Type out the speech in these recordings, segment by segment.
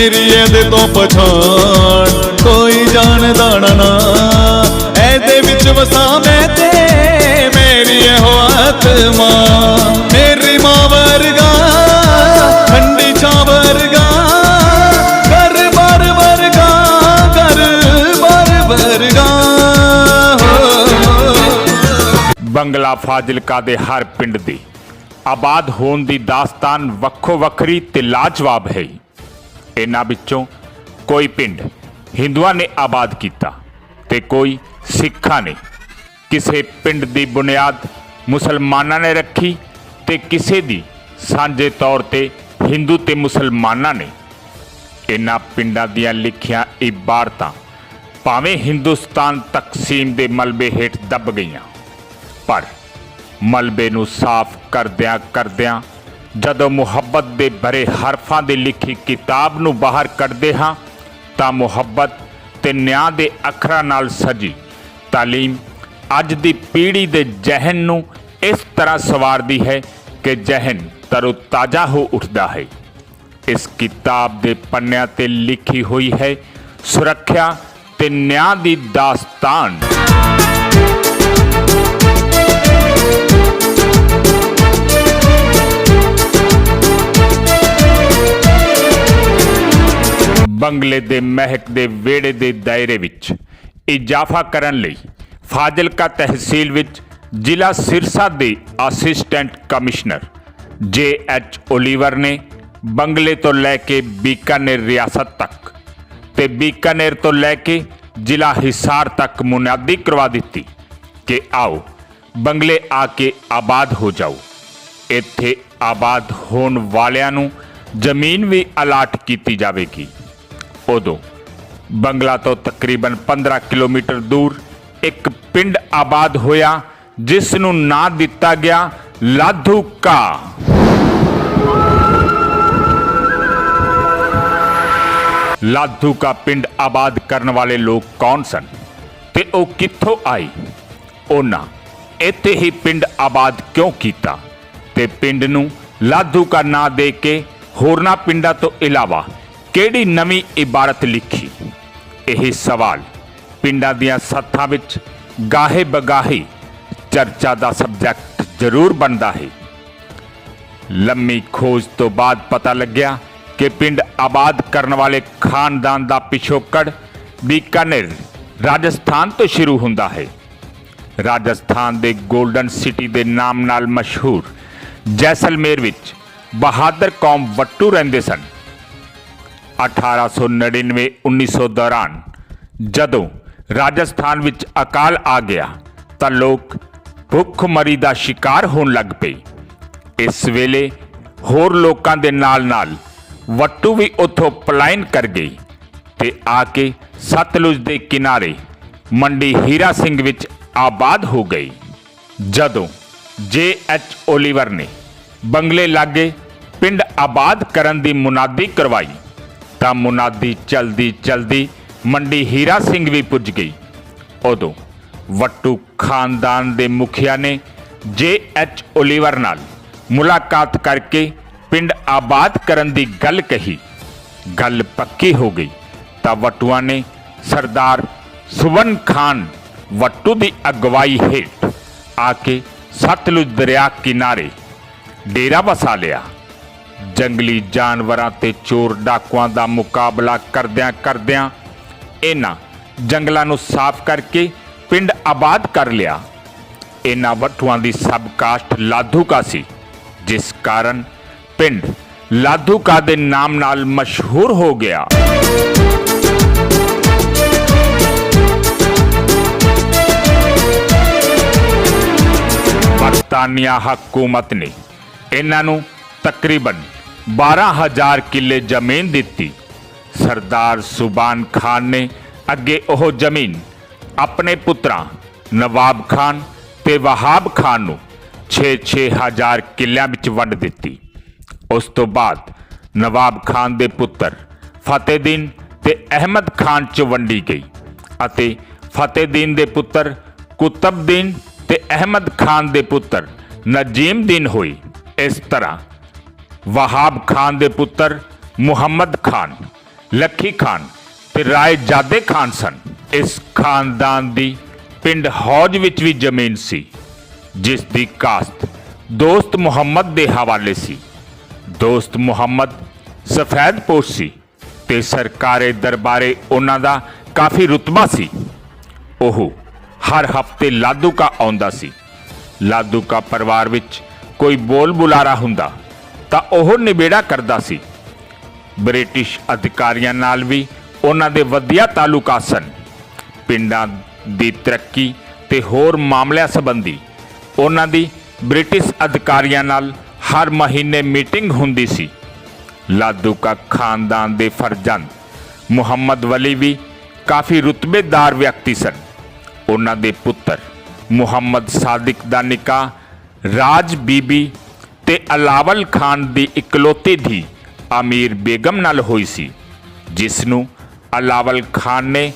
मेरी ਇਹਦੇ ਤੋਂ ਪਛਾਣ ਕੋਈ ਜਾਣਦਾ ਨਾ ਇਹਦੇ ਵਿੱਚ ਵਸਾਂ ਮੈਂ ਤੇ ਮੇਰੀ ਇਹੋ ਆਤਮਾ ਮੇਰੀ ਮਾਂ ਵਰਗਾ ਠੰਡੀ ਛਾਂ ਵਰਗਾ ਘਰ ਬਾਰ ਵਰਗਾ ਘਰ ਬਾਰ ਵਰਗਾ ਬੰਗਲਾ ਫਾਜ਼ਿਲਕਾ ਦੇ ਹਰ ਪਿੰਡ ਦੀ ਆਬਾਦ ਹੋਣ ਦੀ ਦਾਸਤਾਨ ਵੱਖੋ ਵੱਖਰੀ ਤੇ ਲਾਜਵਾਬ ਹੈ। ਇਹਨਾਂ ਵਿੱਚੋਂ ਕੋਈ ਪਿੰਡ ਹਿੰਦੂਆਂ ਨੇ ਆਬਾਦ ਕੀਤਾ ਤੇ ਕੋਈ ਸਿੱਖਾਂ ਨੇ। ਕਿਸੇ ਪਿੰਡ ਦੀ ਬੁਨਿਆਦ ਮੁਸਲਮਾਨਾਂ ਨੇ ਰੱਖੀ ਤੇ ਕਿਸੇ ਦੀ ਸਾਂਝੇ ਤੌਰ ਤੇ ਹਿੰਦੂ ਤੇ ਮੁਸਲਮਾਨਾਂ ਨੇ। ਇਹਨਾਂ ਪਿੰਡਾਂ ਦੀਆਂ ਲਿਖੀਆਂ ਇਬਾਰਤਾਂ ਭਾਵੇਂ ਹਿੰਦੁਸਤਾਨ ਤਕਸੀਮ ਦੇ ਮਲਬੇ ਹੇਠ ਦੱਬ ਗਈਆਂ, ਪਰ ਮਲਬੇ ਨੂੰ ਸਾਫ਼ ਕਰਦਿਆਂ ਜਦੋਂ ਮੁਹੱਬਤ ਦੇ ਭਰੇ ਹਰਫਾਂ ਦੀ ਲਿਖੀ ਕਿਤਾਬ ਨੂੰ ਬਾਹਰ ਕੱਢਦੇ ਹਾਂ ਤਾਂ ਮੁਹੱਬਤ ਤੇ ਨਿਆਂ ਦੇ ਅੱਖਰਾਂ ਨਾਲ ਸਜੀ ਤਾਲੀਮ ਅੱਜ ਦੀ ਪੀੜ੍ਹੀ ਦੇ ਜ਼ਹਿਨ ਨੂੰ ਇਸ ਤਰ੍ਹਾਂ ਸਵਾਰਦੀ ਹੈ ਕਿ ਜ਼ਹਿਨ ਤਰੋ-ਤਾਜ਼ਾ ਹੋ ਉੱਠਦਾ ਹੈ। ਇਸ ਕਿਤਾਬ ਦੇ ਪੰਨਿਆਂ ਤੇ ਲਿਖੀ ਹੋਈ ਹੈ ਸੁਰੱਖਿਆ ਤੇ ਨਿਆਂ ਦੀ ਦਾਸਤਾਨ। ਬੰਗਲੇ ਦੇ ਮਹਿਕ ਦੇ ਵਿਹੜੇ ਦੇ ਦਾਇਰੇ ਵਿੱਚ ਇਜ਼ਾਫਾ ਕਰਨ ਲਈ ਫਾਜ਼ਿਲਕਾ ਤਹਿਸੀਲ ਵਿੱਚ ਜ਼ਿਲ੍ਹਾ ਸਿਰਸਾ ਦੇ ਅਸਿਸਟੈਂਟ ਕਮਿਸ਼ਨਰ JH ਓਲੀਵਰ ਨੇ ਬੰਗਲੇ ਤੋਂ ਲੈ ਕੇ ਬੀਕਾਨੇਰ ਰਿਆਸਤ ਤੱਕ ਤੇ ਬੀਕਾਨੇਰ ਤੋਂ ਲੈ ਕੇ ਜ਼ਿਲ੍ਹਾ ਹਿਸਾਰ ਤੱਕ ਮੁਨਾਦੀ ਕਰਵਾ ਦਿੱਤੀ ਕਿ ਆਓ ਬੰਗਲੇ ਆ ਕੇ ਆਬਾਦ ਹੋ ਜਾਓ। ਇੱਥੇ ਆਬਾਦ ਹੋਣ ਵਾਲਿਆਂ ਨੂੰ ਜ਼ਮੀਨ ਵੀ ਅਲਾਟ ਕੀਤੀ ਜਾਵੇਗੀ। ਉਦੋਂ ਬੰਗਲਾ ਤੋਂ ਤਕਰੀਬਨ 15 ਕਿਲੋਮੀਟਰ ਦੂਰ ਇੱਕ ਪਿੰਡ ਆਬਾਦ ਹੋਇਆ ਜਿਸ ਨੂੰ ਨਾਂ ਦਿੱਤਾ ਗਿਆ ਲਾਧੂ ਕਾ। ਲਾਧੂ ਕਾ ਪਿੰਡ ਆਬਾਦ ਕਰਨ ਵਾਲੇ ਲੋਕ ਕੌਣ ਸਨ ਤੇ ਉਹ ਕਿੱਥੋਂ ਆਏ? ਉਹਨਾਂ ਇੱਥੇ ਹੀ ਪਿੰਡ ਆਬਾਦ ਕਿਉਂ ਕੀਤਾ ਤੇ ਪਿੰਡ ਨੂੰ ਲਾਧੂ ਕਾ ਨਾਂ ਦੇ ਕੇ ਹੋਰਨਾਂ ਪਿੰਡਾਂ ਤੋਂ ਇਲਾਵਾ ਕਿਹੜੀ ਨਵੀਂ ਇਬਾਰਤ ਲਿਖੀ? ਇਹ ਸਵਾਲ ਪਿੰਡਾਂ ਦੀਆਂ ਸੱਥਾਂ ਵਿੱਚ ਗਾਹੇ ਬਗਾਹੇ ਚਰਚਾ ਦਾ ਸਬਜੈਕਟ ਜ਼ਰੂਰ ਬਣਦਾ ਹੈ। ਲੰਮੀ ਖੋਜ ਤੋਂ ਬਾਅਦ ਪਤਾ ਲੱਗਿਆ ਕਿ ਪਿੰਡ ਆਬਾਦ ਕਰਨ ਵਾਲੇ ਖਾਨਦਾਨ ਦਾ ਪਿਛੋਕੜ ਬੀਕਾਨੇਰ ਰਾਜਸਥਾਨ ਤੋਂ ਸ਼ੁਰੂ ਹੁੰਦਾ ਹੈ। ਰਾਜਸਥਾਨ ਦੇ ਗੋਲਡਨ ਸਿਟੀ ਦੇ ਨਾਮ ਨਾਲ ਮਸ਼ਹੂਰ ਜੈਸਲਮੇਰ ਵਿੱਚ ਬਹਾਦਰ ਕੌਮ ਵੱਟੂ ਰਹਿੰਦੇ ਸਨ। 1899-1900 ਦੌਰਾਨ ਜਦੋਂ ਰਾਜਸਥਾਨ ਵਿੱਚ ਅਕਾਲ ਆ ਗਿਆ ਤਾਂ ਲੋਕ ਭੁੱਖਮਰੀ ਦਾ ਸ਼ਿਕਾਰ ਹੋਣ ਲੱਗ ਪਏ। ਇਸ ਵੇਲੇ ਹੋਰ ਲੋਕਾਂ ਦੇ ਨਾਲ-ਨਾਲ ਵੱਟੂ ਵੀ ਉੱਥੋਂ ਪਲਾਇਨ ਕਰ ਗਈ ਤੇ ਆ ਕੇ ਸਤਲੁਜ ਦੇ ਕਿਨਾਰੇ ਮੰਡੀ ਹੀਰਾ ਸਿੰਘ ਵਿੱਚ ਆਬਾਦ ਹੋ ਗਈ। ਜਦੋਂ JH ਓਲੀਵਰ ਨੇ ਬੰਗਲੇ ਲਾਗੇ ਪਿੰਡ ਆਬਾਦ ਕਰਨ ਦੀ ਮੁਨਾਦੀ ਕਰਵਾਈ ਤਾਂ ਮੁਨਾਦੀ ਚਲਦੀ ਮੰਡੀ ਹੀਰਾ ਸਿੰਘ ਵੀ ਪੁੱਜ ਗਈ। ਉਦੋਂ ਵੱਟੂ ਖਾਨਦਾਨ ਦੇ ਮੁਖੀਆ ਨੇ JH ਓਲੀਵਰ ਨਾਲ ਮੁਲਾਕਾਤ ਕਰਕੇ ਪਿੰਡ ਆਬਾਦ ਕਰਨ ਦੀ ਗੱਲ ਕਹੀ। ਗੱਲ ਪੱਕੀ ਹੋ ਗਈ ਤਾਂ ਵੱਟੂਆਂ ਨੇ ਸਰਦਾਰ ਸੁਵਰਨ ਖਾਨ ਵੱਟੂ ਦੀ ਅਗਵਾਈ ਹੇਠ ਆ ਕੇ ਸਤਲੁਜ ਦਰਿਆ ਕਿਨਾਰੇ ਡੇਰਾ ਵਸਾ ਲਿਆ। ਜੰਗਲੀ ਜਾਨਵਰਾਂ ਤੇ ਚੋਰ ਡਾਕੂਆਂ ਦਾ ਮੁਕਾਬਲਾ ਕਰਦਿਆਂ ਇਹਨਾਂ ਜੰਗਲਾਂ ਨੂੰ ਸਾਫ਼ ਕਰਕੇ ਪਿੰਡ ਆਬਾਦ ਕਰ ਲਿਆ। ਇਹਨਾਂ ਵੱਟੂਆਂ ਦੀ ਸਬ ਕਾਸਟ ਲਾਧੂ ਕਾ ਸੀ, ਜਿਸ ਕਾਰਨ ਪਿੰਡ ਲਾਧੂ ਕਾ ਦੇ ਨਾਮ ਨਾਲ ਮਸ਼ਹੂਰ ਹੋ ਗਿਆ। ਬਰਤਾਨੀਆ ਹਕੂਮਤ ਨੇ ਇਹਨਾਂ ਨੂੰ ਤਕਰੀਬਨ 12,000 ਕਿੱਲੇ ਜ਼ਮੀਨ ਦਿੱਤੀ। ਸਰਦਾਰ ਸੁਬਾਨ ਖਾਨ ਨੇ ਅੱਗੇ ਉਹ ਜ਼ਮੀਨ ਆਪਣੇ ਪੁੱਤਰਾਂ ਨਵਾਬ ਖਾਨ ਤੇ ਵਹਾਬ ਖਾਨ ਨੂੰ 6-6 ਹਜ਼ਾਰ ਕਿੱਲਿਆਂ ਵਿੱਚ ਵੰਡ ਦਿੱਤੀ। ਉਸ ਤੋਂ ਬਾਅਦ ਨਵਾਬ ਖਾਨ ਦੇ ਪੁੱਤਰ ਫਤਿਹਦੀਨ ਤੇ ਅਹਿਮਦ ਖਾਨ 'ਚ ਵੰਡੀ ਗਈ ਅਤੇ ਫਤਿਹਦੀਨ ਦੇ ਪੁੱਤਰ ਕੁਤਬਦੀਨ ਤੇ ਅਹਿਮਦ ਖਾਨ ਦੇ ਪੁੱਤਰ ਨਜੀਮਦੀਨ ਹੋਈ। ਇਸ ਤਰ੍ਹਾਂ ਵਹਾਬ ਖਾਨ ਦੇ ਪੁੱਤਰ ਮੁਹੰਮਦ ਖਾਨ ਲੱਖੀ ਖਾਨ ਤੇ ਰਾਏ ਜਾਦੇ ਖਾਨ ਸਨ। ਇਸ ਖਾਨਦਾਨ ਦੀ ਪਿੰਡ ਹੌਜ ਵਿੱਚ ਵੀ ਜ਼ਮੀਨ ਸੀ, ਜਿਸ ਦੀ ਕਾਸਤ ਦੋਸਤ ਮੁਹੰਮਦ ਦੇ ਹਵਾਲੇ ਸੀ। ਦੋਸਤ ਮੁਹੰਮਦ ਸਫੈਦਪੋਸ਼ ਸੀ ਤੇ ਸਰਕਾਰੇ ਦਰਬਾਰੇ ਉਹਨਾਂ ਦਾ ਕਾਫੀ ਰੁਤਬਾ ਸੀ। ਉਹ ਹਰ ਹਫਤੇ ਲਾਧੂਕਾ ਆਉਂਦਾ ਸੀ। ਲਾਧੂਕਾ ਪਰਿਵਾਰ ਵਿੱਚ ਕੋਈ ਬੋਲ ਬੁਲਾਰਾ ਹੁੰਦਾ ਤਾਂ ਉਹ ਨਿਬੇੜਾ ਕਰਦਾ ਸੀ। ਬ੍ਰਿਟਿਸ਼ ਅਧਿਕਾਰੀਆਂ ਨਾਲ ਵੀ ਉਹਨਾਂ ਦੇ ਵਧੀਆ ਤਾਲੁਕਾਤ ਸਨ। ਪਿੰਡਾਂ ਦੀ ਤਰੱਕੀ ਤੇ ਹੋਰ ਮਾਮਲਿਆਂ ਸੰਬੰਧੀ ਉਹਨਾਂ ਦੀ ਬ੍ਰਿਟਿਸ਼ ਅਧਿਕਾਰੀਆਂ ਨਾਲ ਹਰ ਮਹੀਨੇ ਮੀਟਿੰਗ ਹੁੰਦੀ ਸੀ। ਲਾਧੂਕਾ ਖਾਨਦਾਨ ਦੇ ਫਰਜ਼ੰਦ ਮੁਹੰਮਦ ਵਲੀ ਵੀ ਕਾਫੀ ਰੁਤਬੇਦਾਰ ਵਿਅਕਤੀ ਸਨ। ਉਹਨਾਂ ਦੇ ਪੁੱਤਰ ਮੁਹੰਮਦ ਸਾਦਿਕ ਦਾ ਨਿਕਾਹ ਰਾਜ ਬੀਬੀ ਤੇ ਅਲਾਵਲ ਖਾਨ ਦੀ ਇਕਲੌਤੀ ਧੀ ਅਮੀਰ ਬੇਗਮ ਨਾਲ ਹੋਈ ਸੀ, ਜਿਸ ਨੂੰ ਅਲਾਵਲ ਖਾਨ ਨੇ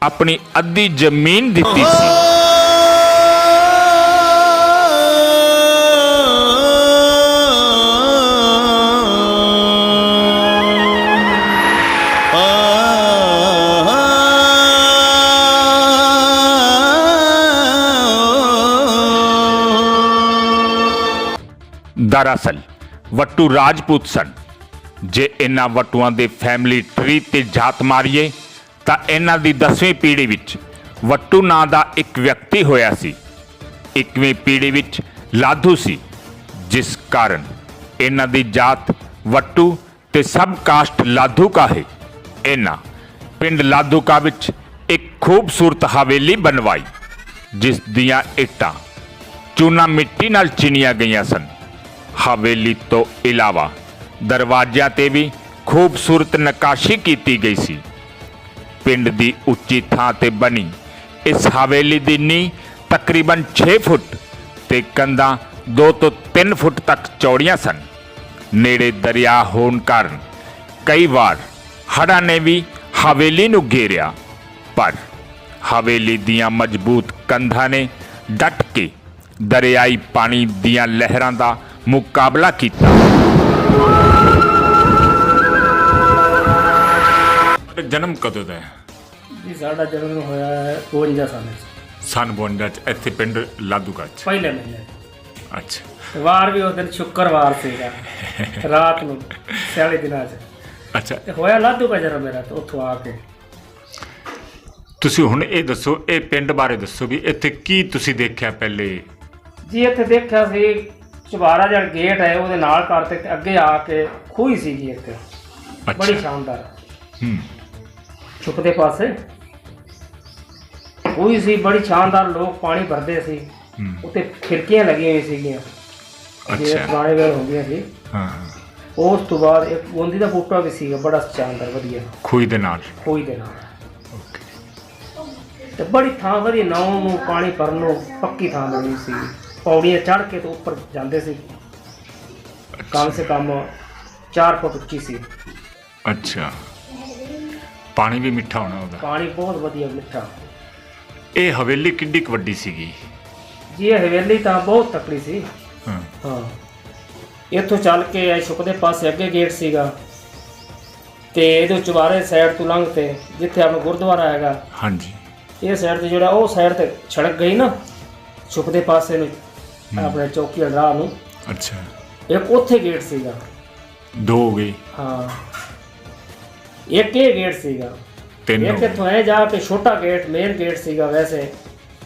ਆਪਣੀ ਅੱਧੀ ਜ਼ਮੀਨ ਦਿੱਤੀ ਸੀ। ਦਰਅਸਲ ਵੱਟੂ ਰਾਜਪੂਤ ਸਨ। ਜੇ ਇਹਨਾਂ ਵੱਟੂਆਂ ਦੇ ਫੈਮਿਲੀ ਟਰੀ ਤੇ ਝਾਤ ਮਾਰੀਏ ਤਾਂ ਇਹਨਾਂ ਦੀ 10ਵੀਂ ਪੀੜ੍ਹੀ ਵਿੱਚ ਵੱਟੂ ਨਾਂ ਦਾ ਇੱਕ ਵਿਅਕਤੀ ਹੋਇਆ ਸੀ। 21ਵੀਂ ਪੀੜ੍ਹੀ ਵਿੱਚ ਲਾਧੂ ਸੀ, ਜਿਸ ਕਾਰਨ ਇਹਨਾਂ ਦੀ ਜਾਤ ਵੱਟੂ ਤੇ ਸਬ ਕਾਸਟ ਲਾਧੂਕਾ ਹੈ। ਇਹਨਾਂ ਪਿੰਡ ਲਾਧੂਕਾ ਵਿੱਚ ਇੱਕ ਖੂਬਸੂਰਤ ਹਵੇਲੀ ਬਣਵਾਈ, ਜਿਸ ਦੀਆਂ ਇੱਟਾਂ ਚੂਨਾ ਮਿੱਟੀ ਨਾਲ ਚਿਣੀਆਂ ਗਈਆਂ ਸਨ। ਹਵੇਲੀ ਤੋਂ ਇਲਾਵਾ ਦਰਵਾਜ਼ਿਆਂ ਤੇ ਵੀ ਖੂਬਸੂਰਤ ਨਕਾਸ਼ੀ ਕੀਤੀ ਗਈ ਸੀ। ਪਿੰਡ ਦੀ ਉੱਚੀ ਥਾਂ ਤੇ ਬਣੀ ਇਸ ਹਵੇਲੀ ਦੀ ਨੀਂਹ ਤਕਰੀਬਨ 6 ਫੁੱਟ ਤੇ ਕੰਧਾਂ 2 ਤੋਂ 3 ਫੁੱਟ ਤੱਕ ਚੌੜੀਆਂ ਸਨ। ਨੇੜੇ ਦਰਿਆ ਹੋਣ ਕਾਰਨ ਕਈ ਵਾਰ ਹੜ੍ਹਾਂ ਨੇ ਵੀ ਹਵੇਲੀ ਨੂੰ ਘੇਰਿਆ, ਪਰ ਹਵੇਲੀ ਦੀਆਂ ਮਜ਼ਬੂਤ ਕੰਧਾਂ ਨੇ ਡਟ ਕੇ ਦਰਿਆਈ ਪਾਣੀ ਦੀਆਂ ਲਹਿਰਾਂ ਦਾ ਮੁਕਾਬਲਾ ਕੀਤਾ। ਜਨਮ ਕਦੋਂ ਦਾ ਹੈ ਜੀ? ਸਾਡਾ ਜਨਮ ਹੋਇਆ ਹੈ 52 ਸਾਲਾਂ 'ਚ। ਸਨ 52 ਚ ਇੱਥੇ ਪਿੰਡ ਲਾਧੂਕਾ ਚ। ਪਹਿਲੇ ਮਹੀਨੇ ਅੱਛਾ। ਵਾਰ ਵੀ ਉਸ ਦਿਨ ਸ਼ੁੱਕਰਵਾਰ ਸੀਗਾ, ਰਾਤ ਨੂੰ 40 ਦਿਨਾਂ 'ਚ। ਅੱਛਾ, ਤੇ ਹੋਇਆ ਲਾਧੂਕਾ ਜਨਮ ਮੇਰਾ, ਤੇ ਉੱਥੋਂ ਆ ਕੇ ਤੁਸੀਂ ਹੁਣ ਇਹ ਦੱਸੋ, ਇਹ ਪਿੰਡ ਬਾਰੇ ਦੱਸੋ ਵੀ ਇੱਥੇ ਕੀ ਤੁਸੀਂ ਦੇਖਿਆ ਪਹਿਲੇ? ਜੀ ਇੱਥੇ ਦੇਖਿਆ ਸੀ ਚੁਬਾਰਾ ਜਿਹੜਾ ਗੇਟ ਹੈ ਉਹਦੇ ਨਾਲ ਕਰਤੇ ਤੇ ਅੱਗੇ ਆ ਕੇ ਖੂਹੀ ਸੀਗੀ ਇੱਥੇ, ਬੜੀ ਸ਼ਾਨਦਾਰ। ਛੁਪਦੇ ਪਾਸੇ ਖੂਹੀ ਸੀ, ਬੜੀ ਸ਼ਾਨਦਾਰ। ਲੋਕ ਪਾਣੀ ਭਰਦੇ ਸੀ, ਉੱਤੇ ਖਿੜਕੀਆਂ ਲੱਗੀਆਂ ਹੋਈਆਂ ਸੀਗੀਆਂ ਜਿਵੇਂ ਪੁਰਾਣੇ ਵੇਲੇ ਹੁੰਦੀਆਂ ਸੀ। ਉਸ ਤੋਂ ਬਾਅਦ ਇੱਕ ਗੋਂਦੀ ਦਾ ਬੂਟਾ ਵੀ ਸੀਗਾ, ਬੜਾ ਸ਼ਾਨਦਾਰ ਵਧੀਆ, ਖੂਹੀ ਦੇ ਨਾਲ। ਤੇ ਬੜੀ ਥਾਂ ਵਧੀਆ, ਨਾਉ ਨੂੰ ਪਾਣੀ ਭਰਨ ਨੂੰ ਪੱਕੀ ਥਾਂ ਬਣੀ ਸੀ। ਪੌੜੀਆਂ ਚੜ੍ਹ ਕੇ ਤੋਂ ਉੱਪਰ ਜਾਂਦੇ ਸੀ, ਕਮ ਸੇ ਕਮ 4 ਫੁੱਟ ਉੱਚੀ ਸੀ। ਅੱਛਾ, ਪਾਣੀ ਵੀ ਮਿੱਠਾ ਹੋਣਾ ਉਹਦਾ? ਪਾਣੀ ਬਹੁਤ ਵਧੀਆ ਮਿੱਠਾ। ਇਹ ਹਵੇਲੀ ਕਿੰਨੀ ਕੁ ਵੱਡੀ ਸੀਗੀ ਜੀ? ਇਹ ਹਵੇਲੀ ਤਾਂ ਬਹੁਤ ਤਕੜੀ ਸੀ। ਹਾਂ, ਇੱਥੋਂ ਚੱਲ ਕੇ ਛੁਪਦੇ ਪਾਸੇ ਅੱਗੇ ਗੇਟ ਸੀਗਾ, ਤੇ ਇਹਦੇ ਚੁਬਾਰੇ ਸਾਈਡ ਤੋਂ ਲੰਘ ਤੇ ਜਿੱਥੇ ਆਪਣਾ ਗੁਰਦੁਆਰਾ ਹੈਗਾ, ਹਾਂਜੀ, ਇਹ ਸਾਈਡ ਤੇ ਜਿਹੜਾ ਉਹ ਸਾਈਡ ਤੇ ਸੜਕ ਗਈ ਨਾ ਛੁਪਦੇ ਪਾਸੇ ਨੂੰ ਆਪਣੇ ਚੌਕੀ ਰਾਹ ਨੂੰ। ਅੱਛਾ, ਇੱਕ ਉੱਥੇ ਗੇਟ ਸੀਗਾ। 2 ਹੋ ਗਏ? ਹਾਂ, ਇੱਕ ਇਹ ਗੇਟ ਸੀਗਾ, ਇੱਕ ਇੱਥੋਂ ਐ ਜਾ ਕੇ ਛੋਟਾ ਗੇਟ, ਮੇਨ ਗੇਟ ਸੀਗਾ। ਵੈਸੇ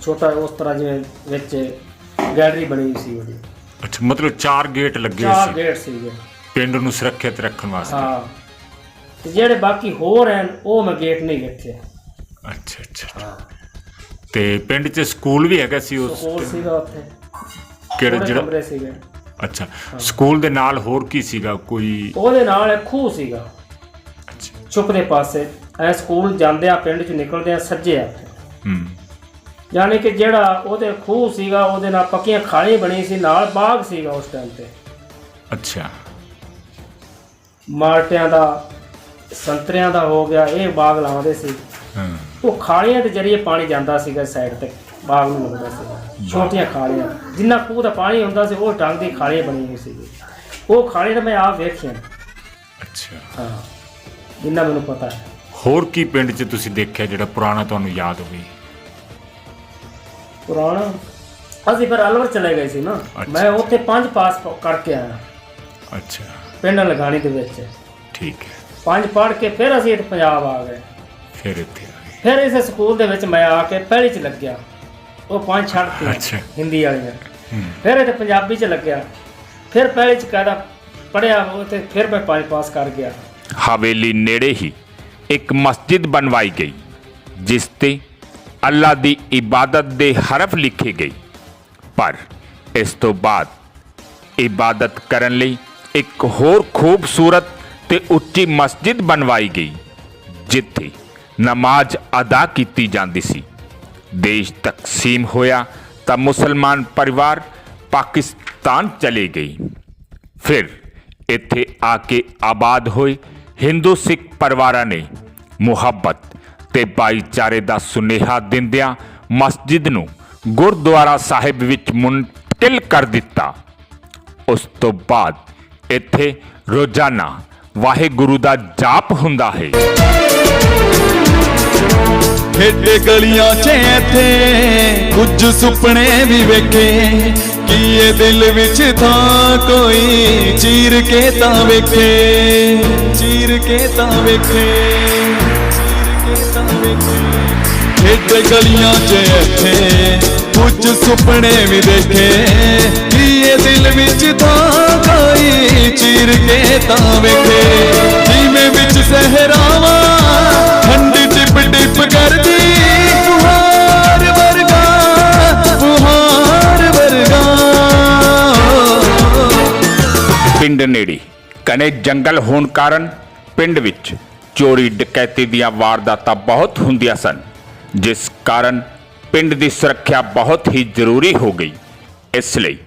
ਛੋਟਾ ਉਸ ਤਰ੍ਹਾਂ ਜਿਵੇਂ ਵਿੱਚ ਗੈਲਰੀ ਬਣੀ ਹੋਈ ਸੀ ਉਹਦੀ। ਅੱਛਾ, ਮਤਲਬ 4 ਗੇਟ ਲੱਗੇ ਸੀ? 4 ਗੇਟ ਸੀਗੇ ਪਿੰਡ ਨੂੰ ਸੁਰੱਖਿਅਤ ਰੱਖਣ ਵਾਸਤੇ। ਹਾਂ, ਤੇ ਜਿਹੜੇ ਬਾਕੀ ਹੋਰ ਹਨ ਉਹ ਮੈਂ ਗੇਟ ਨਹੀਂ ਵੇਖੇ। ਅੱਛਾ ਅੱਛਾ। ਤੇ ਪਿੰਡ 'ਚ ਸਕੂਲ ਵੀ ਹੈਗਾ ਸੀ? ਉਸ ਸਕੂਲ ਸੀਗਾ ਉੱਥੇ। ਕਿਹੜੇ ਜਿਹੜਾ? ਕਮਰੇ ਸੀਗੇ। ਅੱਛਾ, ਸਕੂਲ ਦੇ ਨਾਲ ਹੋਰ ਕੀ ਸੀਗਾ? ਕੋਈ ਉਹਦੇ ਨਾਲ ਇੱਕ ਖੂਹ ਸੀਗਾ। ਅੱਛਾ, ਛੁਪਦੇ ਪਾਸੇ ਐ ਸਕੂਲ ਜਾਂਦੇ ਆ, ਪਿੰਡ 'ਚ ਨਿਕਲਦੇ ਆ ਸੱਜੇ ਆ। ਯਾਨੀ ਕਿ ਜਿਹੜਾ ਉਹਦੇ ਖੂਹ ਸੀਗਾ ਉਹਦੇ ਨਾਲ ਪੱਕੀਆਂ ਖਾਲੀ ਬਣੀ ਸੀ, ਨਾਲ ਬਾਗ ਸੀਗਾ ਉਸ ਟਾਈਮ ਤੇ। ਅੱਛਾ, ਮਾਲਟਿਆਂ ਦਾ, ਸੰਤਰਿਆਂ ਦਾ ਹੋ ਗਿਆ, ਇਹ ਬਾਗ ਲਾਉਂਦੇ ਸੀ। ਉਹ ਖਾਲੀਆਂ ਦੇ ਜਰੀਏ ਪਾਣੀ ਜਾਂਦਾ ਸੀਗਾ ਸਾਈਡ ਤੇ, ਬਾਗ ਨੂੰ ਲੱਗਦਾ ਸੀ। ਛੋਟੀਆਂ ਖਾਲੀਆਂ, ਜਿੰਨਾ ਖੂਹ ਦਾ ਪਾਣੀ ਹੁੰਦਾ ਸੀ ਉਹ ਟੰਗ ਦੀ ਖਾਲੀਆਂ ਬਣੀ ਹੋਈ ਸੀ। ਉਹ ਖਾਲੀ ਤਾਂ ਮੈਂ ਆਪ ਵੇਖੀਆਂ। ਅੱਛਾ। ਹਾਂ, ਜਿੰਨਾ ਮੈਨੂੰ ਪਤਾ ਹੈ। ਹੋਰ ਕੀ ਪਿੰਡ 'ਚ ਤੁਸੀਂ ਦੇਖਿਆ ਜਿਹੜਾ ਪੁਰਾਣਾ ਤੁਹਾਨੂੰ ਯਾਦ ਹੋਵੇ? ਪੁਰਾਣਾ ਅਸੀਂ ਫਿਰ ਅਲਵਰ ਚਲੇ ਗਏ ਸੀ ਨਾ। ਮੈਂ ਉੱਥੇ 5 ਪਾਸ ਕਰਕੇ ਆਇਆ। ਅੱਛਾ, ਪਿੰਡ ਲਗਾਣੀ ਦੇ ਵਿੱਚ ਠੀਕ ਹੈ। 5 ਪੜ੍ਹ ਕੇ ਫਿਰ ਅਸੀਂ ਇੱਥੇ ਪੰਜਾਬ ਆ ਗਏ। ਫਿਰ ਇੱਥੇ ਆ ਗਏ। ਫਿਰ ਇਸ ਸਕੂਲ ਦੇ ਵਿੱਚ ਮੈਂ ਆ ਕੇ ਪਹਿਲੀ 'ਚ ਲੱਗਿਆ। ਉਹ 5 ਛੱਡਤੀ ਅੱਛਾ। ਹਿੰਦੀ ਵਾਲੀਆਂ। ਫਿਰ ਇੱਥੇ ਪੰਜਾਬੀ 'ਚ ਲੱਗਿਆ। ਫਿਰ ਪਹਿਲੀ 'ਚ ਕਾਇਦਾ ਪੜ੍ਹਿਆ ਉੱਥੇ। ਫਿਰ ਮੈਂ 5 ਪਾਸ ਕਰ ਗਿਆ। ਹਵੇਲੀ ਨੇੜੇ ਹੀ ਇੱਕ ਮਸਜਿਦ ਬਣਵਾਈ ਗਈ ਜਿਸ ਤੇ ਅੱਲਾ ਦੀ ਇਬਾਦਤ ਦੇ ਹਰਫ ਲਿਖੇ ਗਏ। ਪਰ ਇਸ ਤੋਂ ਬਾਅਦ ਇਬਾਦਤ ਕਰਨ ਲਈ ਇੱਕ ਹੋਰ ਖੂਬਸੂਰਤ ਤੇ ਉੱਚੀ ਮਸਜਿਦ ਬਣਵਾਈ ਗਈ ਜਿੱਥੇ ਨਮਾਜ਼ ਅਦਾ ਕੀਤੀ ਜਾਂਦੀ ਸੀ। ਦੇਸ਼ ਤਕਸੀਮ ਹੋਇਆ ਤਾਂ ਮੁਸਲਮਾਨ ਪਰਿਵਾਰ ਪਾਕਿਸਤਾਨ ਚਲੇ ਗਏ। ਫਿਰ ਇੱਥੇ ਆ ਕੇ ਆਬਾਦ ਹੋਏ ਹਿੰਦੂ ਸਿੱਖ ਪਰਿਵਾਰਾਂ ਨੇ ਮੁਹੱਬਤ ਤੇ ਭਾਈਚਾਰੇ ਦਾ ਸੁਨੇਹਾ ਦਿੰਦਿਆਂ ਮਸਜਿਦ ਨੂੰ ਗੁਰਦੁਆਰਾ ਸਾਹਿਬ ਵਿੱਚ ਮੁੰਤਕਿਲ ਕਰ ਦਿੱਤਾ। ਉਸ ਤੋਂ ਬਾਅਦ ਇੱਥੇ ਰੋਜ਼ਾਨਾ ਵਾਹਿਗੁਰੂ ਦਾ ਜਾਪ ਹੁੰਦਾ ਹੈ। ਖੇਡੇ ਗਲੀਆਂ 'ਚ ਇੱਥੇ ਕੁਝ ਸੁਪਨੇ ਵੀ ਵੇਖੇ, ਕੀ ਇਹ ਦਿਲ ਵਿੱਚ ਥਾਂ ਕੋਈ ਚੀਰ ਕੇ ਤਾਂ ਵੇਖੇ, ਚੀਰ ਕੇ ਤਾਂ ਵੇਖੇ, ਚੀਰ ਕੇ ਤਾਂ ਵੇਖੇ। ਖੇਡੇ ਗਲੀਆਂ 'ਚ ਇੱਥੇ ਕੁਝ ਸੁਪਨੇ ਵੀ ਦੇਖੇ, ਕੀ ਇਹ ਦਿਲ ਵਿੱਚ ਥਾਂ ਕੋਈ ਚੀਰ ਕੇ ਤਾਂ ਵੇਖੇ। ਜਿਵੇਂ ਵਿੱਚ ਸਹਿਰਾਵਾਂ ਠੰਡੀ ਟਿਪ ਟਿਪ ਕਰਦੀ ਫੁਹਾਰ ਵਰਗਾ, ਫੁਹਾਰ ਵਰਗਾ। ਪਿੰਡ ਨੇੜੇ ਘਣੇ ਜੰਗਲ ਹੋਣ ਕਾਰਨ ਪਿੰਡ ਵਿੱਚ ਚੋਰੀ ਡਕੈਤੀ ਦੀਆਂ ਵਾਰਦਾਤਾਂ ਬਹੁਤ ਹੁੰਦੀਆਂ ਸਨ, ਜਿਸ ਕਾਰਨ ਪਿੰਡ ਦੀ ਸੁਰੱਖਿਆ ਬਹੁਤ ਹੀ ਜ਼ਰੂਰੀ ਹੋ ਗਈ। ਇਸ ਲਈ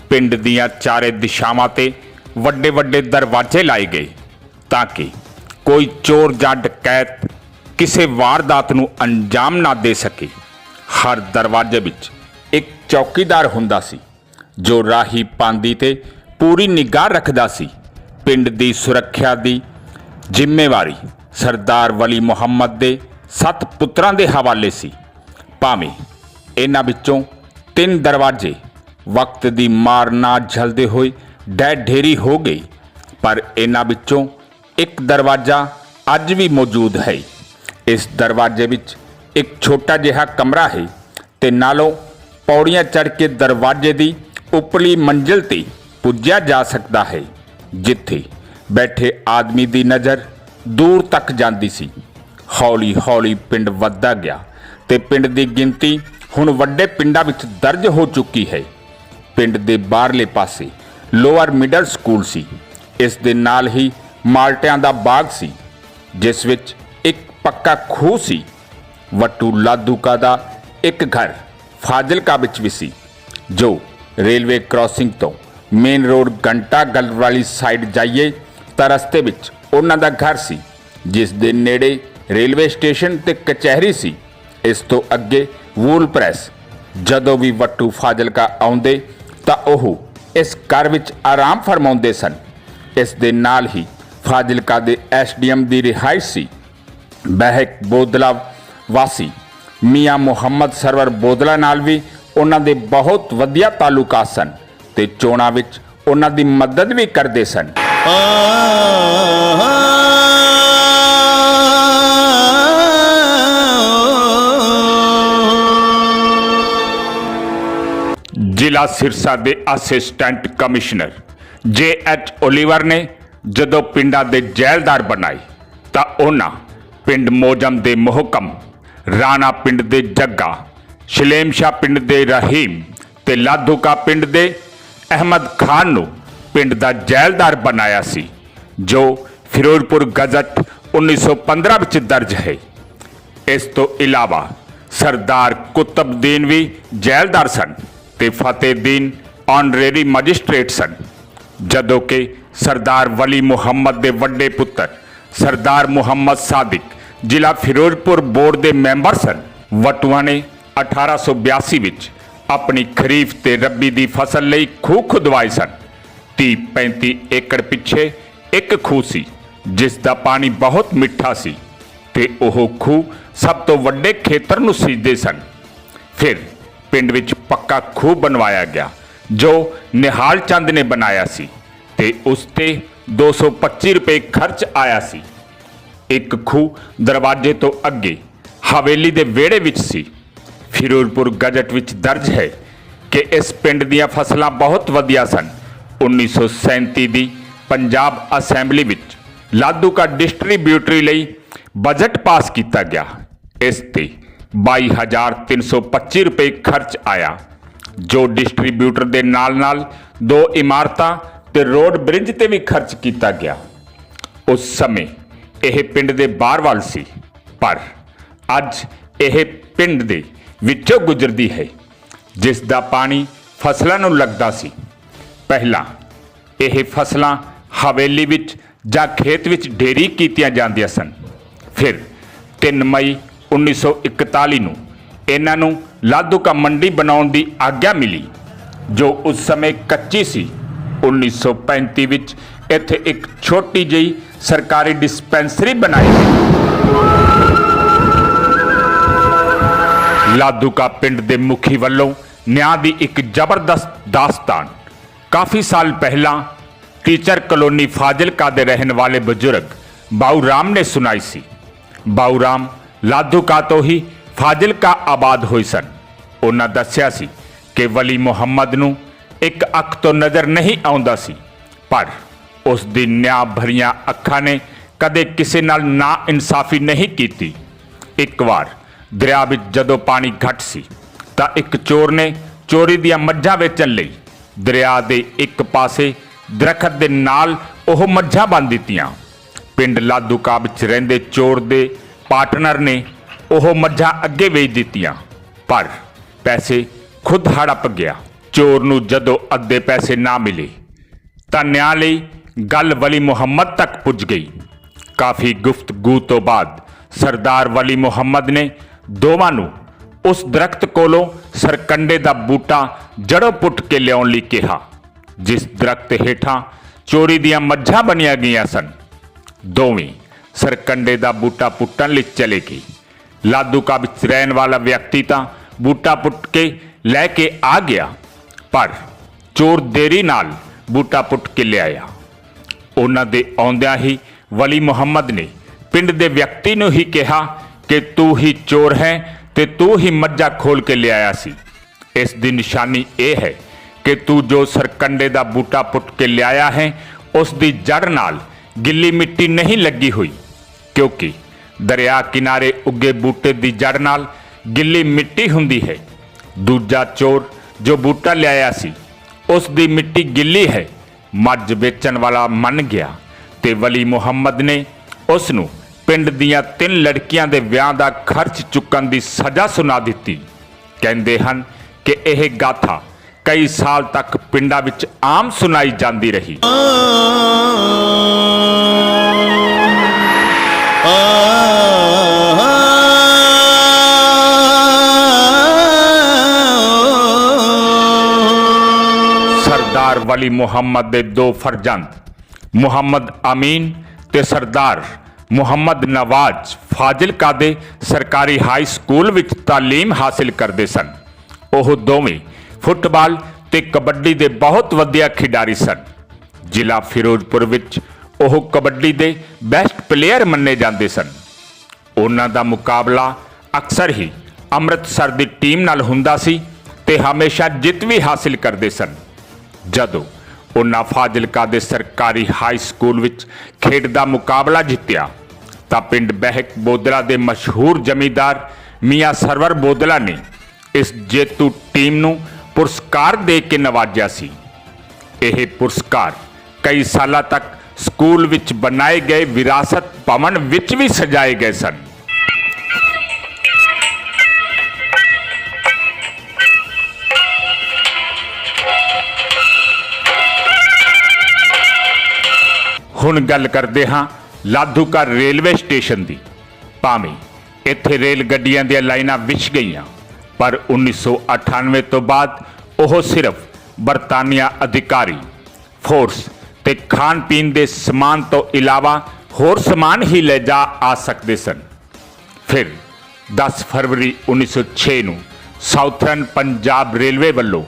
ਪਿੰਡ ਦੀਆਂ ਚਾਰੇ ਦਿਸ਼ਾਵਾਂ ਤੇ ਵੱਡੇ ਵੱਡੇ ਦਰਵਾਜ਼ੇ ਲਾਏ ਗਏ ਤਾਂ ਕਿ ਕੋਈ ਚੋਰ ਜਾਂ ਡਕੈਤ ਕਿਸੇ ਵਾਰਦਾਤ ਨੂੰ ਅੰਜਾਮ ਨਾ ਦੇ ਸਕੇ। ਹਰ ਦਰਵਾਜ਼ੇ ਵਿੱਚ ਇੱਕ ਚੌਕੀਦਾਰ ਹੁੰਦਾ ਸੀ ਜੋ ਰਾਹੀ ਪਾਂਦੀ ਤੇ ਪੂਰੀ ਨਿਗਾਹ ਰੱਖਦਾ ਸੀ। ਪਿੰਡ ਦੀ ਸੁਰੱਖਿਆ ਦੀ ਜ਼ਿੰਮੇਵਾਰੀ ਸਰਦਾਰ ਵਲੀ ਮੁਹੰਮਦ ਦੇ 7 ਪੁੱਤਰਾਂ ਦੇ ਹਵਾਲੇ ਸੀ। ਭਾਵੇਂ ਇਹਨਾਂ ਵਿੱਚੋਂ 3 ਦਰਵਾਜ਼ੇ ਵਕਤ ਦੀ ਮਾਰ ਨਾਲ ਝਲਦੇ ਹੋਏ ਢਹਿ ਢੇਰੀ ਹੋ ਗਏ, ਪਰ ਇਹਨਾਂ ਵਿੱਚੋਂ ਇੱਕ ਦਰਵਾਜ਼ਾ ਅੱਜ ਵੀ ਮੌਜੂਦ ਹੈ। ਇਸ ਦਰਵਾਜ਼ੇ ਵਿੱਚ ਇੱਕ ਛੋਟਾ ਜਿਹਾ ਕਮਰਾ ਹੈ ਤੇ ਨਾਲੋਂ ਪੌੜੀਆਂ ਚੜ੍ਹ ਕੇ ਦਰਵਾਜ਼ੇ ਦੀ ਉੱਪਰਲੀ ਮੰਜ਼ਿਲ ਤੇ ਪੁੱਜਿਆ ਜਾ ਸਕਦਾ ਹੈ, ਜਿੱਥੇ ਬੈਠੇ ਆਦਮੀ ਦੀ ਨਜ਼ਰ ਦੂਰ ਤੱਕ ਜਾਂਦੀ ਸੀ। ਹੌਲੀ ਹੌਲੀ ਪਿੰਡ ਵੱਧਦਾ ਗਿਆ ਤੇ ਪਿੰਡ ਦੀ ਗਿਣਤੀ ਹੁਣ ਵੱਡੇ ਪਿੰਡਾਂ ਵਿੱਚ ਦਰਜ ਹੋ ਚੁੱਕੀ ਹੈ। ਪਿੰਡ ਦੇ ਬਾਹਰਲੇ ਪਾਸੇ ਲੋਅਰ ਮਿਡਲ ਸਕੂਲ ਸੀ। ਇਸ ਦੇ ਨਾਲ ਹੀ ਮਾਲਟਿਆਂ ਦਾ ਬਾਗ ਸੀ, ਜਿਸ ਵਿੱਚ ਇੱਕ ਪੱਕਾ ਖੂਹ ਸੀ। ਵੱਟੂ ਲਾਧੂਕਾ ਦਾ ਇੱਕ ਘਰ ਫਾਜ਼ਿਲਕਾ ਵਿੱਚ ਵੀ ਸੀ, ਜੋ ਰੇਲਵੇ ਕ੍ਰਾਸਿੰਗ ਤੋਂ ਮੇਨ ਰੋਡ ਘੰਟਾ ਗਲ ਵਾਲੀ ਸਾਈਡ ਜਾਈਏ ਤਾਂ ਰਸਤੇ ਵਿੱਚ ਉਹਨਾਂ ਦਾ ਘਰ ਸੀ, ਜਿਸ ਦੇ ਨੇੜੇ ਰੇਲਵੇ ਸਟੇਸ਼ਨ ਤੇ ਕਚਹਿਰੀ ਸੀ। ਇਸ ਤੋਂ ਅੱਗੇ ਵੂਲ ਪ੍ਰੈਸ। ਜਦੋਂ ਵੀ ਵੱਟੂ ਫਾਜ਼ਿਲਕਾ ਆਉਂਦੇ ਤਾਂ ਉਹ ਇਸ ਘਰ ਵਿੱਚ ਆਰਾਮ ਫਰਮਾਉਂਦੇ ਸਨ। ਇਸ ਦੇ ਨਾਲ ਹੀ ਫਾਜ਼ਿਲਕਾ ਦੇ ਐਸਡੀਐਮ ਦੀ ਰਿਹਾਇਸ਼ ਸੀ। ਬਹਿਕ ਬੋਦਲਾ ਵਾਸੀ ਮੀਆਂ ਮੁਹੰਮਦ ਸਰਵਰ ਬੋਦਲਾ ਨਾਲ ਵੀ ਉਹਨਾਂ ਦੇ ਬਹੁਤ ਵਧੀਆ ਤਾਲੁਕਾਤ ਸਨ ਤੇ ਚੋਣਾਂ ਵਿੱਚ ਉਹਨਾਂ ਦੀ ਮਦਦ ਵੀ ਕਰਦੇ ਸਨ। ਜ਼ਿਲ੍ਹਾ ਸਿਰਸਾ ਦੇ ਅਸਿਸਟੈਂਟ ਕਮਿਸ਼ਨਰ JH ਓਲੀਵਰ ਨੇ ਜਦੋਂ ਪਿੰਡਾਂ ਦੇ ਜੈਲਦਾਰ ਬਣਾਏ ਤਾਂ ਉਹਨਾਂ ਪਿੰਡ ਮੋਜਮ ਦੇ ਮੁਹਕਮ, ਰਾਣਾ ਪਿੰਡ ਦੇ ਜੱਗਾ, ਸ਼ਲੇਮਸ਼ਾ ਪਿੰਡ ਦੇ ਰਹੀਮ ਤੇ ਲਾਧੂਕਾ ਪਿੰਡ ਦੇ ਅਹਿਮਦ ਖਾਨ ਨੂੰ ਪਿੰਡ ਦਾ ਜੈਲਦਾਰ ਬਣਾਇਆ ਸੀ, ਜੋ ਫਿਰੋਜ਼ਪੁਰ ਗਜ਼ਟ 1915 ਵਿੱਚ ਦਰਜ ਹੈ। ਇਸ ਤੋਂ ਇਲਾਵਾ ਸਰਦਾਰ ਕੁਤਬਦੀਨ ਵੀ ਜੈਲਦਾਰ ਸਨ ਤੇ ਫਤਿਹਦੀਨ ਆਨਰੇਰੀ ਮੈਜਿਸਟ੍ਰੇਟ ਸਨ, ਜਦੋਂ ਕਿ ਸਰਦਾਰ ਵਲੀ ਮੁਹੰਮਦ ਦੇ ਵੱਡੇ ਪੁੱਤਰ ਸਰਦਾਰ ਮੁਹੰਮਦ ਸਾਦਿਕ ਜ਼ਿਲ੍ਹਾ ਫਿਰੋਜ਼ਪੁਰ ਬੋਰਡ ਦੇ ਮੈਂਬਰ ਸਨ। ਵਟੂਆਂ ਨੇ 1882 ਵਿੱਚ ਆਪਣੀ ਖਰੀਫ ਤੇ ਰੱਬੀ ਦੀ ਫਸਲ ਲਈ ਖੂਹ ਖੁਦਵਾਏ ਸਨ। 30-35 ਏਕੜ ਪਿੱਛੇ ਇੱਕ ਖੂਹ ਸੀ, ਜਿਸ ਦਾ ਪਾਣੀ ਬਹੁਤ ਮਿੱਠਾ ਸੀ ਤੇ ਉਹ ਖੂਹ ਸਭ ਤੋਂ ਵੱਡੇ ਖੇਤਰ ਨੂੰ ਸੀਂਚਦੇ ਸਨ। ਫਿਰ ਪਿੰਡ ਵਿੱਚ ਪੱਕਾ ਖੂਹ ਬਣਵਾਇਆ ਗਿਆ ਜੋ ਨਿਹਾਲ ਚੰਦ ਨੇ ਬਣਾਇਆ ਸੀ ਤੇ ਉਸ ਤੇ 225 ਰੁਪਏ ਖਰਚ ਆਇਆ ਸੀ। ਇੱਕ ਖੂਹ ਦਰਵਾਜ਼ੇ ਤੋਂ ਅੱਗੇ ਹਵੇਲੀ ਦੇ ਵਿਹੜੇ ਵਿੱਚ ਸੀ। ਫਿਰੋਜ਼ਪੁਰ ਗਜ਼ਟ ਵਿੱਚ ਦਰਜ ਹੈ ਕਿ ਇਸ ਪਿੰਡ ਦੀਆਂ ਫਸਲਾਂ ਬਹੁਤ ਵਧੀਆ ਸਨ। 1937 ਦੀ ਪੰਜਾਬ ਅਸੈਂਬਲੀ ਵਿੱਚ ਲਾਧੂਕਾ ਡਿਸਟ੍ਰੀਬਿਊਟਰੀ ਲਈ ਬਜਟ ਪਾਸ ਕੀਤਾ ਗਿਆ। ਇਸ ਤੇ 22,325 ਰੁਪਏ ਖਰਚ ਆਇਆ ਜੋ ਡਿਸਟ੍ਰੀਬਿਊਟਰ ਦੇ ਨਾਲ-ਨਾਲ 2 ਇਮਾਰਤਾਂ ਤੇ ਰੋਡ ਬ੍ਰਿਜ ਤੇ ਵੀ ਖਰਚ ਕੀਤਾ ਗਿਆ। ਉਸ ਸਮੇਂ ਇਹ ਪਿੰਡ ਦੇ ਬਾਹਰ ਵੱਲ ਸੀ, ਪਰ ਅੱਜ ਇਹ ਪਿੰਡ ਦੇ ਵਿੱਚੋਂ ਗੁਜ਼ਰਦੀ ਹੈ ਜਿਸ ਦਾ ਪਾਣੀ ਫਸਲਾਂ ਨੂੰ ਲੱਗਦਾ ਸੀ। ਪਹਿਲਾਂ ਇਹ ਫਸਲਾਂ ਹਵੇਲੀ ਵਿੱਚ ਜਾਂ ਖੇਤ ਵਿੱਚ ਢੇਰੀ ਕੀਤੀਆਂ ਜਾਂਦੀਆਂ ਸਨ। ਫਿਰ 3 ਮਈ 1941 ਨੂੰ ਇਹਨਾਂ ਨੂੰ ਲਾਧੂਕਾ ਮੰਡੀ ਬਣਾਉਣ ਦੀ ਆਗਿਆ ਮਿਲੀ ਜੋ ਉਸ ਸਮੇਂ ਕੱਚੀ ਸੀ। 1935 ਵਿੱਚ ਇੱਥੇ ਇੱਕ ਛੋਟੀ ਜਿਹੀ ਸਰਕਾਰੀ ਡਿਸਪੈਂਸਰੀ ਬਣਾਈ ਗਈ। ਲਾਧੂਕਾ ਪਿੰਡ ਦੇ ਮੁਖੀ ਵੱਲੋਂ ਨਿਆਂ ਦੀ ਇੱਕ ਜ਼ਬਰਦਸਤ ਦਾਸਤਾਨ ਕਾਫੀ ਸਾਲ ਪਹਿਲਾਂ ਟੀਚਰ ਕਲੋਨੀ ਫਾਜ਼ਿਲਕਾ ਦੇ ਰਹਿਣ ਵਾਲੇ ਬਜ਼ੁਰਗ ਬਾਊ ਰਾਮ ਨੇ ਸੁਣਾਈ ਸੀ। ਬਾਊ ਰਾਮ ਲਾਧੂਕਾ ਤੋਂ ਹੀ ਫਾਜ਼ਿਲਕਾ ਆਬਾਦ ਹੋਏ ਸਨ। ਉਹਨਾਂ ਦੱਸਿਆ ਸੀ ਕਿ ਵਲੀ ਮੁਹੰਮਦ ਨੂੰ ਇੱਕ ਅੱਖ ਤੋਂ ਨਜ਼ਰ ਨਹੀਂ ਆਉਂਦਾ ਸੀ, ਪਰ ਉਸ ਦੀ ਨਿਆਂ ਭਰੀਆਂ ਅੱਖਾਂ ਨੇ ਕਦੇ ਕਿਸੇ ਨਾਲ ਨਾ ਇਨਸਾਫੀ ਨਹੀਂ ਕੀਤੀ। ਇੱਕ ਵਾਰ ਦਰਿਆ ਵਿੱਚ ਜਦੋਂ ਪਾਣੀ ਘੱਟ ਸੀ ਤਾਂ ਇੱਕ ਚੋਰ ਨੇ ਚੋਰੀ ਦੀਆਂ ਮੱਝਾਂ ਵੇਚਣ ਲਈ ਦਰਿਆ ਦੇ ਇੱਕ ਪਾਸੇ ਦਰਖਤ ਦੇ ਨਾਲ ਉਹ ਮੱਝਾਂ ਬੰਨ੍ਹ ਦਿੱਤੀਆਂ। ਪਿੰਡ ਲਾਧੂਕਾ ਵਿੱਚ ਰਹਿੰਦੇ ਚੋਰ ਦੇ ਪਾਰਟਨਰ ਨੇ ਉਹ ਮੱਝਾਂ ਅੱਗੇ ਵੇਚ ਦਿੱਤੀਆਂ, ਪਰ ਪੈਸੇ ਖੁਦ ਹੜਪ ਗਿਆ। ਚੋਰ ਨੂੰ ਜਦੋਂ ਅੱਧੇ ਪੈਸੇ ਨਾ ਮਿਲੇ ਤਾਂ ਨਿਆਂ ਲਈ ਗੱਲ ਵਲੀ ਮੁਹੰਮਦ ਤੱਕ ਪੁੱਜ ਗਈ। ਕਾਫੀ ਗੁਫ਼ਤਗੂ ਤੋਂ ਬਾਅਦ ਸਰਦਾਰ ਵਲੀ ਮੁਹੰਮਦ ਨੇ ਦੋਵਾਂ ਨੂੰ ਉਸ ਦਰਖਤ ਕੋਲੋਂ ਸਰਕੰਡੇ ਦਾ ਬੂਟਾ ਜੜੋਂ ਪੁੱਟ ਕੇ ਲਿਆਉਣ ਲਈ ਕਿਹਾ ਜਿਸ ਦਰਖਤ ਹੇਠਾਂ ਚੋਰੀ ਦੀਆਂ ਮੱਝਾਂ ਬਣੀਆਂ ਗਈਆਂ ਸਨ। ਦੋਵੇਂ ਸਰਕੰਡੇ ਦਾ ਬੂਟਾ ਪੁੱਟਣ ਲਈ ਚਲੇ ਗਏ। ਲਾਧੂਕਾ ਵਿੱਚ ਰਹਿਣ ਵਾਲਾ ਵਿਅਕਤੀ ਤਾਂ ਬੂਟਾ ਪੁੱਟ ਕੇ ਲੈ ਕੇ ਆ ਗਿਆ, ਪਰ ਚੋਰ ਦੇਰੀ ਨਾਲ ਬੂਟਾ ਪੁੱਟ ਕੇ ਲਿਆਇਆ। ਉਹਨਾਂ ਦੇ ਆਉਂਦਿਆਂ ਹੀ ਵਲੀ ਮੁਹੰਮਦ ਨੇ ਪਿੰਡ ਦੇ ਵਿਅਕਤੀ ਨੂੰ ਹੀ ਕਿਹਾ ਕਿ ਤੂੰ ਹੀ ਚੋਰ ਹੈ ਤੇ ਤੂੰ ਹੀ ਮੱਝਾਂ ਖੋਲ ਕੇ ਲਿਆਇਆ ਸੀ। ਇਸ ਦੀ ਨਿਸ਼ਾਨੀ ਇਹ ਹੈ ਕਿ ਤੂੰ ਜੋ ਸਰਕੰਡੇ ਦਾ ਬੂਟਾ ਪੁੱਟ ਕੇ ਲਿਆਇਆ ਹੈ ਉਸ ਦੀ ਜੜ ਨਾਲ ਗਿੱਲੀ ਮਿੱਟੀ ਨਹੀਂ ਲੱਗੀ ਹੋਈ, ਕਿਉਂਕਿ ਦਰਿਆ ਕਿਨਾਰੇ ਉੱਗੇ ਬੂਟੇ ਦੀ ਜੜ ਨਾਲ ਗਿੱਲੀ ਮਿੱਟੀ ਹੁੰਦੀ ਹੈ। ਦੂਜਾ ਚੋਰ ਜੋ ਬੂਟਾ ਲਿਆਇਆ ਸੀ ਉਸ ਦੀ ਮਿੱਟੀ ਗਿੱਲੀ ਹੈ। ਮੱਝ ਵੇਚਣ ਵਾਲਾ ਮੰਨ ਗਿਆ ਤੇ ਵਲੀ ਮੁਹੰਮਦ ਨੇ ਉਸ ਨੂੰ ਪਿੰਡ ਦੀਆਂ 3 ਲੜਕੀਆਂ ਦੇ ਵਿਆਹ ਦਾ ਖਰਚ ਚੁੱਕਣ ਦੀ ਸਜ਼ਾ ਸੁਣਾ ਦਿੱਤੀ। ਕਹਿੰਦੇ ਹਨ ਕਿ ਇਹ ਗਾਥਾ ਕਈ ਸਾਲ ਤੱਕ ਪਿੰਡਾਂ ਵਿੱਚ ਆਮ ਸੁਣਾਈ ਜਾਂਦੀ ਰਹੀ। ਸਰਦਾਰ ਵਲੀ ਮੁਹੰਮਦ ਦੇ 2 ਫਰਜ਼ੰਦ ਮੁਹੰਮਦ ਅਮੀਨ ਤੇ ਸਰਦਾਰ ਮੁਹੰਮਦ ਨਵਾਜ਼ ਫਾਜ਼ਿਲਕਾ ਦੇ ਸਰਕਾਰੀ ਹਾਈ ਸਕੂਲ ਵਿੱਚ ਤਾਲੀਮ ਹਾਸਿਲ ਕਰਦੇ ਸਨ। ਉਹ ਦੋਵੇਂ ਫੁੱਟਬਾਲ ਤੇ ਕਬੱਡੀ ਦੇ ਬਹੁਤ ਵਧੀਆ ਖਿਡਾਰੀ ਸਨ। ਜ਼ਿਲ੍ਹਾ ਫਿਰੋਜ਼ਪੁਰ ਵਿੱਚ ਉਹ ਕਬੱਡੀ ਦੇ ਬੈਸਟ ਪਲੇਅਰ ਮੰਨੇ ਜਾਂਦੇ ਸਨ। ਉਹਨਾਂ ਦਾ ਮੁਕਾਬਲਾ ਅਕਸਰ ਹੀ ਅੰਮ੍ਰਿਤਸਰ ਦੀ ਟੀਮ ਨਾਲ ਹੁੰਦਾ ਸੀ ਤੇ ਹਮੇਸ਼ਾ ਜਿੱਤ ਵੀ ਹਾਸਿਲ ਕਰਦੇ ਸਨ। ਜਦੋਂ ਉਹਨਾਂ ਫਾਜ਼ਿਲਕਾ ਦੇ ਸਰਕਾਰੀ ਹਾਈ ਸਕੂਲ ਵਿੱਚ ਖੇਡ ਦਾ ਮੁਕਾਬਲਾ ਜਿੱਤਿਆ ਤਾਂ ਪਿੰਡ ਬਹਿਕ ਬੋਦਲਾ ਦੇ ਮਸ਼ਹੂਰ ਜ਼ਮੀਂਦਾਰ ਮੀਆਂ ਸਰਵਰ ਬੋਦਲਾ ਨੇ ਇਸ ਜੇਤੂ ਟੀਮ ਨੂੰ ਪੁਰਸਕਾਰ ਦੇ ਕੇ ਨਵਾਜਿਆ ਸੀ। ਇਹ ਪੁਰਸਕਾਰ ਕਈ ਸਾਲਾਂ ਤੱਕ ਸਕੂਲ ਵਿੱਚ ਬਣਾਏ ਗਏ ਵਿਰਾਸਤ ਭਵਨ ਵਿੱਚ ਵੀ ਸਜਾਏ ਗਏ ਸਨ। ਹੁਣ ਗੱਲ ਕਰਦੇ ਹਾਂ ਲਾਧੂਕਾ ਰੇਲਵੇ ਸਟੇਸ਼ਨ ਦੀ। ਭਾਵੇਂ ਇੱਥੇ ਰੇਲ ਗੱਡੀਆਂ ਦੀਆਂ ਲਾਈਨਾਂ ਵਿਛ ਗਈਆਂ, ਪਰ 1998 ਤੋਂ ਬਾਅਦ ਉਹ ਸਿਰਫ ਬਰਤਾਨੀਆ ਅਧਿਕਾਰੀ ਫੋਰਸ ਤੇ ਖਾਣ ਪੀਣ ਦੇ ਸਮਾਨ ਤੋਂ ਇਲਾਵਾ ਹੋਰ ਸਮਾਨ ਹੀ ਲੈ ਜਾ ਆ ਸਕਦੇ ਸਨ। ਫਿਰ 10 ਫਰਵਰੀ 1906 ਨੂੰ ਸਾਊਥਰਨ ਪੰਜਾਬ ਰੇਲਵੇ ਵੱਲੋਂ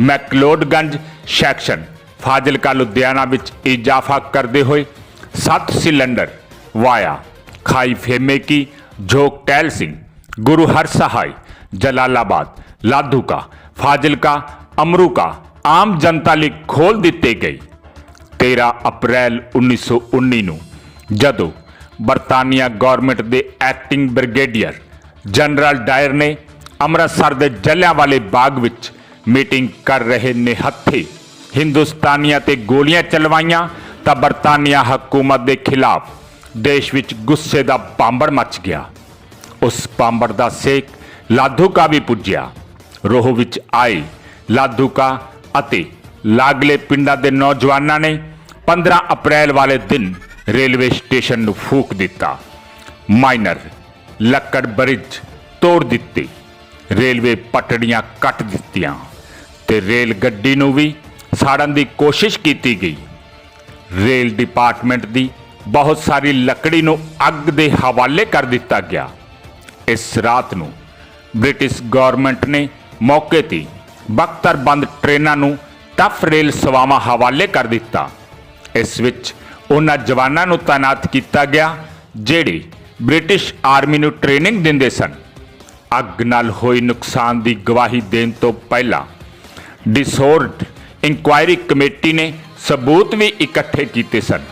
ਮੈਕਲੋਡਗੰਜ ਸੈਕਸ਼ਨ ਫਾਜ਼ਿਲਕਾ ਲੁਧਿਆਣਾ ਵਿੱਚ ਇਜ਼ਾਫਾ ਕਰਦੇ ਹੋਏ 7 ਸਿਲੰਡਰ ਵਾਇਆ ਖਾਈ ਫੇਮੇ ਕੀ ਝੋਕਟੈਲ ਸਿੰਘ ਗੁਰੂ ਹਰਸਹਾਏ ਜਲਾਲਾਬਾਦ ਲਾਧੂਕਾ ਫਾਜ਼ਿਲਕਾ ਅਮਰੂਕਾ ਆਮ ਜਨਤਾ ਲਈ ਖੋਲ੍ਹ ਦਿੱਤੇ ਗਏ। 13 ਅਪ੍ਰੈਲ 1919 ਨੂੰ ਜਦੋਂ ਬਰਤਾਨੀਆ ਗੌਰਮੈਂਟ ਦੇ ਐਕਟਿੰਗ ਬ੍ਰਿਗੇਡੀਅਰ ਜਨਰਲ ਡਾਇਰ ਨੇ ਅੰਮ੍ਰਿਤਸਰ ਦੇ ਜਲਿਆਂਵਾਲੇ ਬਾਗ ਵਿੱਚ ਮੀਟਿੰਗ ਕਰ ਰਹੇ ਨਿਹੱਥੇ ਹਿੰਦੁਸਤਾਨੀਆਂ ਤੇ ਗੋਲੀਆਂ ਚਲਵਾਈਆਂ ਤਾਂ ਬਰਤਾਨੀਆ ਹਕੂਮਤ ਦੇ ਖਿਲਾਫ ਦੇਸ਼ ਵਿੱਚ ਗੁੱਸੇ ਦਾ ਭਾਂਬੜ ਮਚ ਗਿਆ। ਉਸ ਭਾਂਬੜ ਦਾ ਸੇਕ ਲਾਧੂਕਾ ਵੀ ਪੁੱਜਿਆ। ਰੋਹ ਵਿੱਚ ਆਏ ਲਾਧੂਕਾ ਅਤੇ ਲਾਗਲੇ ਪਿੰਡਾਂ ਦੇ ਨੌਜਵਾਨਾਂ ਨੇ 15 ਅਪ੍ਰੈਲ ਵਾਲੇ ਦਿਨ ਰੇਲਵੇ ਸਟੇਸ਼ਨ ਨੂੰ ਫੂਕ ਦਿੱਤਾ। ਮਾਈਨਰ ਲੱਕੜ ਬ੍ਰਿਜ ਤੋੜ ਦਿੱਤੇ, ਰੇਲਵੇ ਪਟੜੀਆਂ ਕੱਟ ਦਿੱਤੀਆਂ ਤੇ ਰੇਲ ਗੱਡੀ ਨੂੰ ਵੀ ਸਾੜਨ ਦੀ ਕੋਸ਼ਿਸ਼ ਕੀਤੀ ਗਈ। ਰੇਲ ਡਿਪਾਰਟਮੈਂਟ ਦੀ ਬਹੁਤ ਸਾਰੀ ਲੱਕੜੀ ਨੂੰ ਅੱਗ ਦੇ ਹਵਾਲੇ ਕਰ ਦਿੱਤਾ ਗਿਆ। ਇਸ ਰਾਤ ਨੂੰ ਬ੍ਰਿਟਿਸ਼ ਗਵਰਨਮੈਂਟ ਨੇ ਮੌਕੇ ਤੇ ਬਖਤਰਬੰਦ ਟ੍ਰੇਨਾਂ ਨੂੰ ਟਫ ਰੇਲ ਸੇਵਾਵਾਂ ਹਵਾਲੇ ਕਰ ਦਿੱਤਾ। ਇਸ ਵਿੱਚ ਉਹਨਾਂ ਜਵਾਨਾਂ ਨੂੰ ਤਾਇਨਾਤ ਕੀਤਾ ਗਿਆ ਜਿਹੜੇ ਬ੍ਰਿਟਿਸ਼ ਆਰਮੀ ਨੂੰ ਟ੍ਰੇਨਿੰਗ ਦਿੰਦੇ ਸਨ। ਅੱਗ ਨਾਲ ਹੋਏ ਨੁਕਸਾਨ ਦੀ ਗਵਾਹੀ ਦੇਣ ਤੋਂ ਪਹਿਲਾਂ ਡਿਸੋਰਡ ਇਨਕੁਆਇਰੀ ਕਮੇਟੀ ਨੇ ਸਬੂਤ ਵੀ ਇਕੱਠੇ ਕੀਤੇ ਸਨ,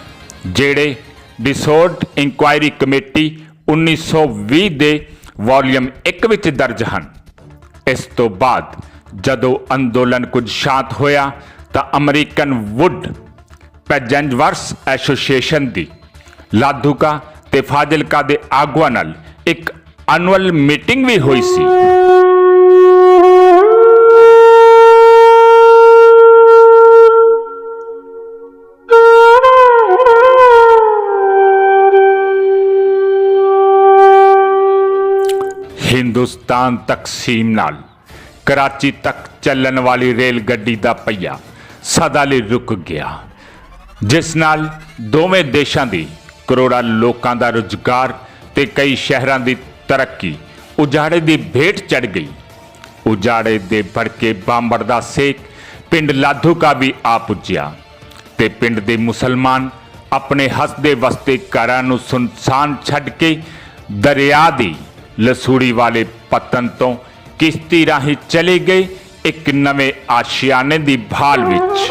ਜਿਹੜੇ ਡਿਸੋਰਡ ਇਨਕੁਆਇਰੀ ਕਮੇਟੀ 1920 ਦੇ ਵੋਲੀਅਮ 1 ਵਿੱਚ ਦਰਜ ਹਨ। ਇਸ ਤੋਂ ਬਾਅਦ ਜਦੋਂ ਅੰਦੋਲਨ ਕੁਝ ਸ਼ਾਂਤ ਹੋਇਆ ਤਾਂ ਅਮਰੀਕਨ ਵੁੱਡ ਪੈਜੈਂਜਵਰਸ ਐਸੋਸੀਏਸ਼ਨ ਦੀ ਲਾਧੂਕਾ ਤੇ ਫਾਜ਼ਿਲਕਾ ਦੇ ਆਗੂਆਂ ਨਾਲ ਇੱਕ ਐਨੂਅਲ ਮੀਟਿੰਗ ਵੀ ਹੋਈ ਸੀ। ਹਿੰਦੁਸਤਾਨ ਤਕਸੀਮ ਨਾਲ ਕਰਾਚੀ ਤੱਕ ਚੱਲਣ ਵਾਲੀ ਰੇਲ ਗੱਡੀ ਦਾ ਪਹੀਆ ਸਦਾ ਲਈ ਰੁਕ ਗਿਆ, ਜਿਸ ਨਾਲ ਦੋਵੇਂ ਦੇਸ਼ਾਂ ਦੀ ਕਰੋੜਾਂ ਲੋਕਾਂ ਦਾ ਰੁਜ਼ਗਾਰ ਤੇ ਕਈ ਸ਼ਹਿਰਾਂ ਦੀ ਤਰੱਕੀ ਉਜਾੜੇ ਦੀ ਭੇਟ ਚੜ੍ਹ ਗਈ। ਉਜਾੜੇ ਦੇ ਭੜਕੇ ਭਾਂਬੜ ਦਾ ਸੇਕ ਪਿੰਡ ਲਾਧੂਕਾ ਵੀ ਆ ਪੁੱਜਿਆ ਤੇ ਪਿੰਡ ਦੇ ਮੁਸਲਮਾਨ ਆਪਣੇ ਹੱਸਦੇ ਵਸਦੇ ਘਰਾਂ ਨੂੰ ਸੁਨਸਾਨ ਛੱਡ ਕੇ ਦਰਿਆ ਦੀ ਲਸੂੜੀ ਵਾਲੇ ਪੱਤਨ ਤੋਂ ਕਿਸ਼ਤੀ ਰਾਹੀਂ ਚਲੇ ਗਏ ਇੱਕ ਨਵੇਂ ਆਸ਼ਿਆਨੇ ਦੀ ਭਾਲ ਵਿੱਚ।